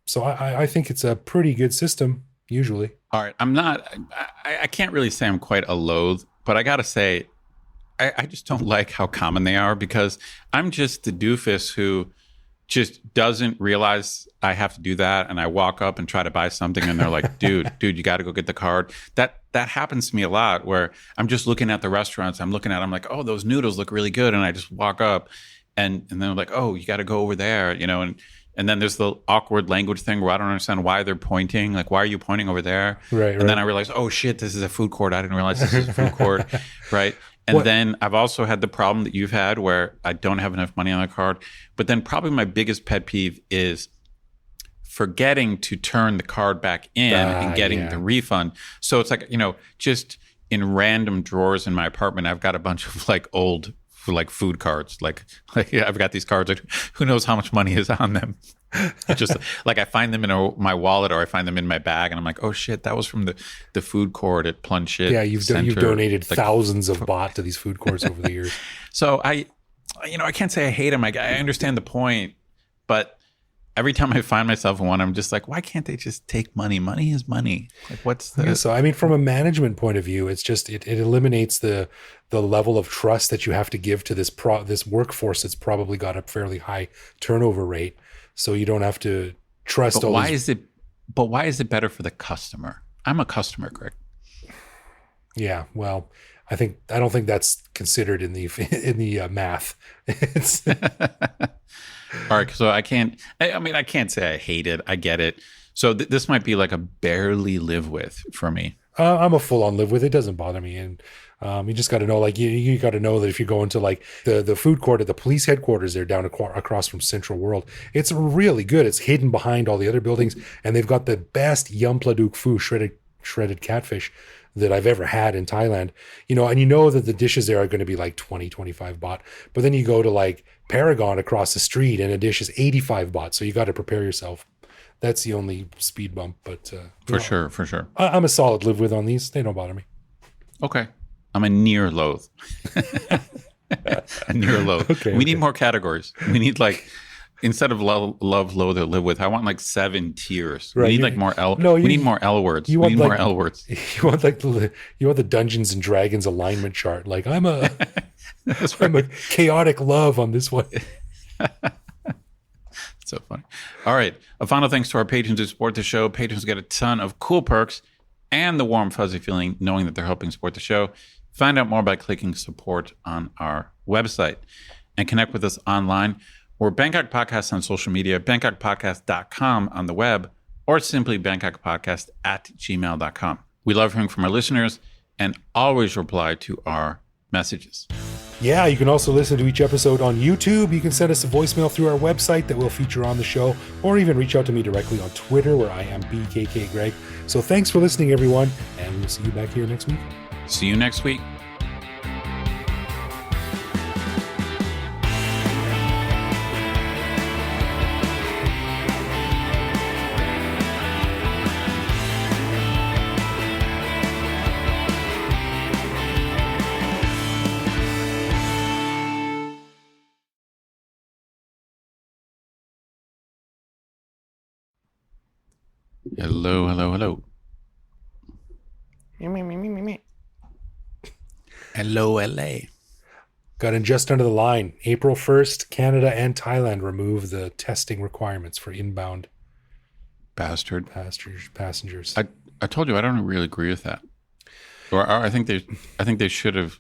So I think it's a pretty good system usually. All right. I can't really say I'm quite a loathe, but I got to say, I just don't like how common they are because I'm just the doofus who just doesn't realize I have to do that. And I walk up and try to buy something and they're like, dude, you got to go get the card. That happens to me a lot where I'm just looking at the restaurants. I'm like, oh, those noodles look really good. And I just walk up and then they're like, oh, you got to go over there, and then there's the awkward language thing where I don't understand why they're pointing. Like, why are you pointing over there? Right. And then I realize, oh shit, this is a food court. I didn't realize this is a food court. Right. And then I've also had the problem that you've had where I don't have enough money on the card. But then probably my biggest pet peeve is forgetting to turn the card back in and getting the refund. So it's like, just in random drawers in my apartment, I've got a bunch of like old like food cards. Like I've got these cards, like, who knows how much money is on them. Just like I find them in my wallet or I find them in my bag and I'm like, oh shit, that was from the food court at Plunchit. Yeah, you've donated like thousands of baht to these food courts over the years. So I can't say I hate them. I understand the point, but every time I find myself in one, I'm just like, why can't they just take money? Money is money. Like, what's the... So, I mean, from a management point of view, it's just, it eliminates the level of trust that you have to give to this workforce that's probably got a fairly high turnover rate. So you don't have to trust But why is it better for the customer? I'm a customer, Greg. Yeah, well, I don't think that's considered in the math. It's... All right, so I can't say I hate it. I get it. So this might be like a barely live with for me. I'm a full-on live with. It doesn't bother me. And you just got to know, like, you got to know that if you're going to like the food court at the police headquarters, they're down across from Central World. It's really good. It's hidden behind all the other buildings. And they've got the best yum pladuk phu, shredded catfish that I've ever had in Thailand, and you know that the dishes there are going to be like 20, 25 baht. But then you go to like Paragon across the street and a dish is 85 baht. So you got to prepare yourself. That's the only speed bump. But for sure. I'm a solid live with on these. They don't bother me. Okay. I'm a near loathe. A near loathe. Okay, we need more categories. We need like, instead of love, loathe, or live with, I want like 7 tiers. Right. We need like more L. No, we need more L words. We need more L words. You want like the Dungeons and Dragons alignment chart. Like I'm a I'm a chaotic love on this one. That's So funny. All right. A final thanks to our patrons who support the show. Patrons get a ton of cool perks and the warm, fuzzy feeling knowing that they're helping support the show. Find out more by clicking support on our website and connect with us online. We're Bangkok Podcast on social media, bangkokpodcast.com on the web, or simply bangkokpodcast@gmail.com. We love hearing from our listeners and always reply to our messages. Yeah, you can also listen to each episode on YouTube. You can send us a voicemail through our website that we'll feature on the show, or even reach out to me directly on Twitter, where I am BKK Greg. So thanks for listening, everyone, and we'll see you back here next week. See you next week. Hello, hello, hello. Hello, LA. Got in just under the line. April 1st, Canada and Thailand remove the testing requirements for inbound Bastard. passengers. I told you I don't really agree with that. Or I think they should have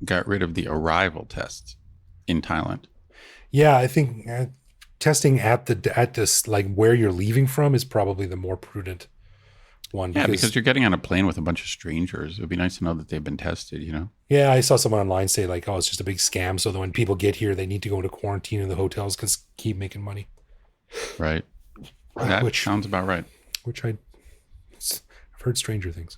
got rid of the arrival tests in Thailand. Yeah, I think testing at this, like where you're leaving from, is probably the more prudent one. Yeah, because you're getting on a plane with a bunch of strangers. It would be nice to know that they've been tested, you know? Yeah, I saw someone online say like, oh, it's just a big scam. So that when people get here, they need to go into quarantine in the hotels because keep making money. Right. That Which sounds about right. I've heard stranger things.